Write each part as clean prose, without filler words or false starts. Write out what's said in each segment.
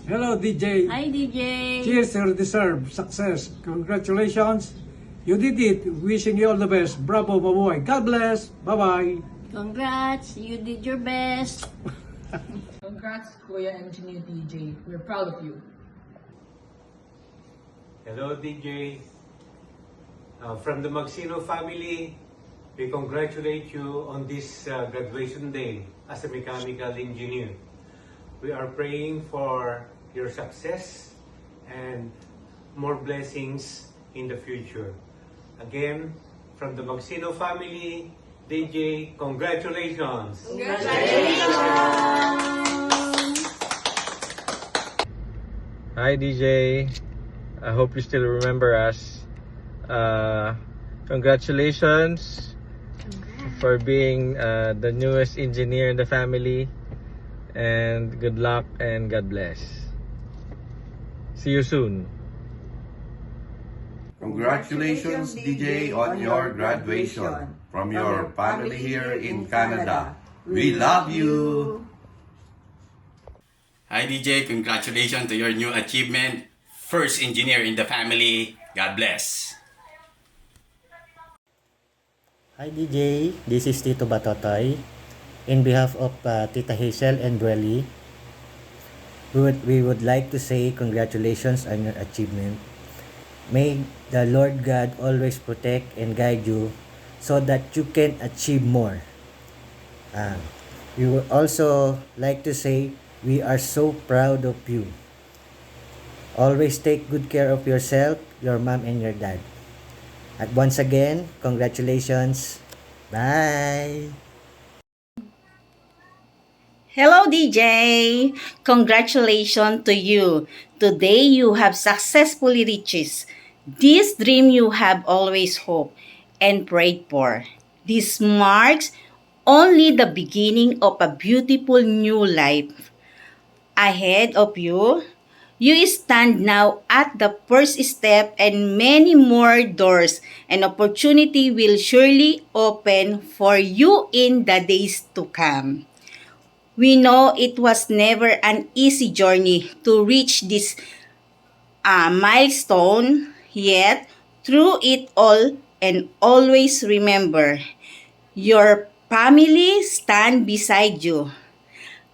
Hello, DJ. Hi, DJ. Cheers, your deserved success. Congratulations. You did it. Wishing you all the best. Bravo, mabuhay. God bless. Bye-bye. Congrats. You did your best. Congrats, Kuya Engineer DJ. We're proud of you. Hello, DJ. From the Magsino family, we congratulate you on this graduation day as a mechanical engineer. We are praying for your success and more blessings in the future. Again, from the Magsino family, DJ, congratulations! Hi DJ, I hope you still remember us. Congratulations for being the newest engineer in the family, and good luck and God bless. See you soon. Congratulations, DJ, on your graduation from your family here in Canada. We love you! Hi DJ, congratulations to your new achievement. First engineer in the family. God bless. Hi DJ, this is Tito Batotoy. In behalf of Tita Hazel and Dwelly, we would like to say congratulations on your achievement. May the Lord God always protect and guide you so that you can achieve more. We would also like to say we are so proud of you. Always take good care of yourself, your mom, and your dad. At once again, congratulations. Bye! Hello, DJ. Congratulations to you. Today you have successfully reached this dream you have always hoped and prayed for. This marks only the beginning of a beautiful new life ahead of you. You stand now at the first step, and many more doors and opportunity will surely open for you in the days to come. We know it was never an easy journey to reach this milestone, yet through it all, and always remember, your family stand beside you.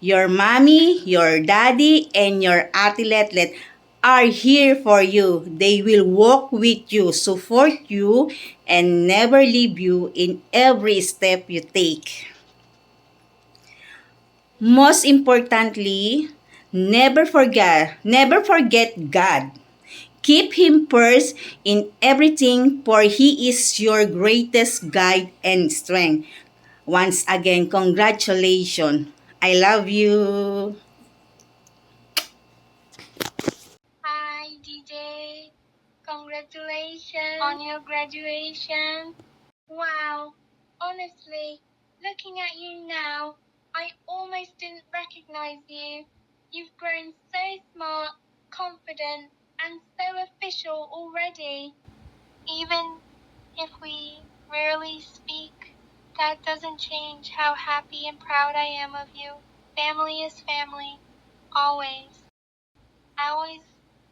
Your mommy, your daddy, and your ate are here for you. They will walk with you, support you, and never leave you in every step you take. Most importantly, never forget God. Keep Him first in everything, for He is your greatest guide and strength. Once again, congratulations. I love you. Hi, DJ. Congratulations on your graduation. Wow. Honestly, looking at you now, I almost didn't recognize you. You've grown so smart, confident, and so official already. Even if we rarely speak, that doesn't change how happy and proud I am of you. Family is family, always. I always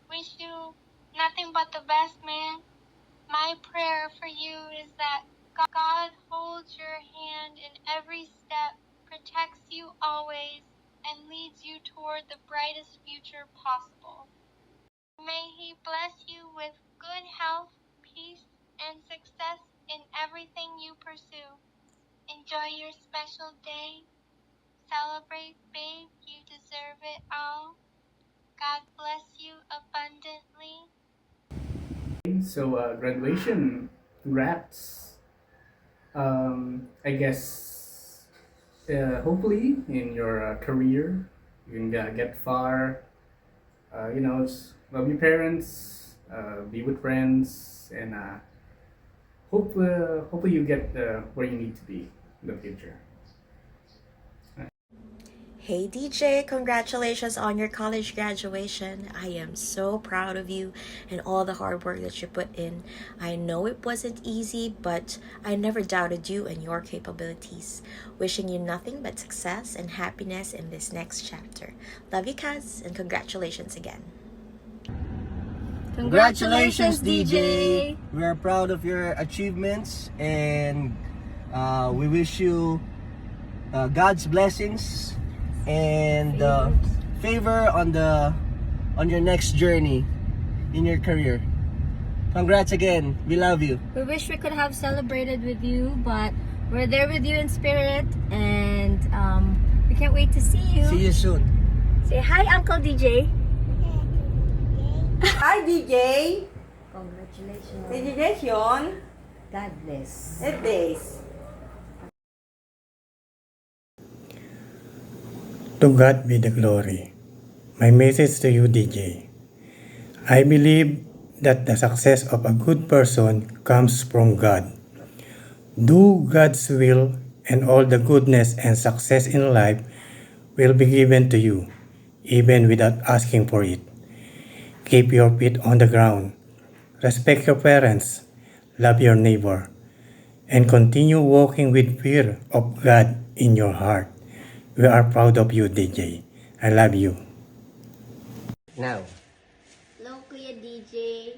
wish you nothing but the best, man. My prayer for you is that God holds your hand in every step, protects you always, and leads you toward the brightest future possible. May He bless you with good health, peace, and success in everything you pursue. Enjoy your special day. Celebrate, babe. You deserve it all. God bless you abundantly. So, graduation, congrats. I guess, hopefully in your career, you can get far. Love your parents, be with friends, and hopefully you get where you need to be in the future. Hey DJ, congratulations on your college graduation. I am so proud of you and all the hard work that you put in. I know it wasn't easy, but I never doubted you and your capabilities. Wishing you nothing but success and happiness in this next chapter. Love you, Kaz, and congratulations again. Congratulations, DJ! We are proud of your achievements, and we wish you God's blessings and favor on your next journey in your career. Congrats again. We love you. We wish we could have celebrated with you, but we're there with you in spirit, and we can't wait to see you. See you soon. Say hi, Uncle DJ. Hi, DJ. Congratulations. Congratulations. God bless. It is. To God be the glory. My message to you, DJ. I believe that the success of a good person comes from God. Do God's will, and all the goodness and success in life will be given to you, even without asking for it. Keep your feet on the ground. Respect your parents. Love your neighbor. And continue walking with fear of God in your heart. We are proud of you, DJ. I love you. Now. Hello, Kuya DJ.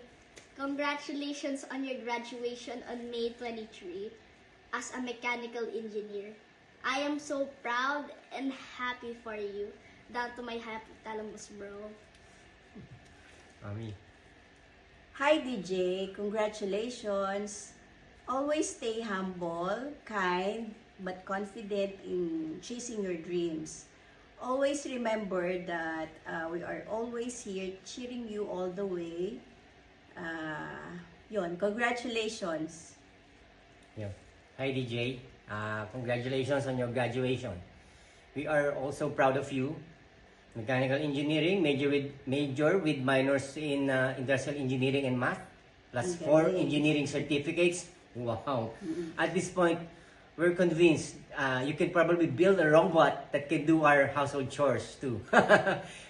Congratulations on your graduation on May 23 as a mechanical engineer. I am so proud and happy for you. Down to my happy talamus, bro. Mami. Hi, DJ. Congratulations. Always stay humble, kind, but confident in chasing your dreams. Always remember that we are always here cheering you all the way. Congratulations. Yeah. Hi DJ, congratulations on your graduation. We are also proud of you. Mechanical engineering, major with minors in industrial engineering and math, plus 4 engineering certificates. Wow. At this point, we're convinced you can probably build a robot that can do our household chores too.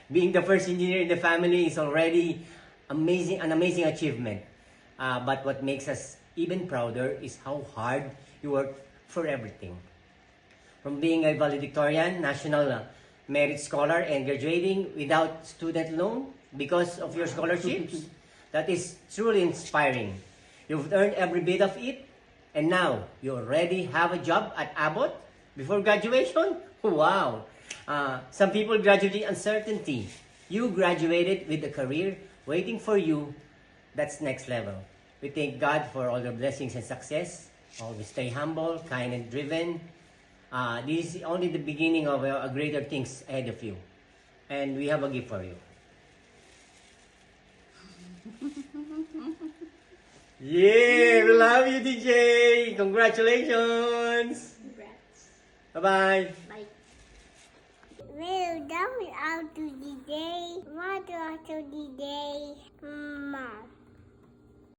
Being the first engineer in the family is already an amazing achievement. But what makes us even prouder is how hard you work for everything. From being a valedictorian, national merit scholar, and graduating without student loan because of your scholarships, that is truly inspiring. You've earned every bit of it, and now you already have a job at Abbott before graduation? Wow! Some people graduate in uncertainty. You graduated with a career waiting for you. That's next level. We thank God for all your blessings and success. Always stay humble, kind, and driven. This is only the beginning of greater things ahead of you. And we have a gift for you. Yeah, we love you, DJ. Congratulations. Congrats. Bye-bye. Bye. Well done out to DJ. What to DJ? Mom.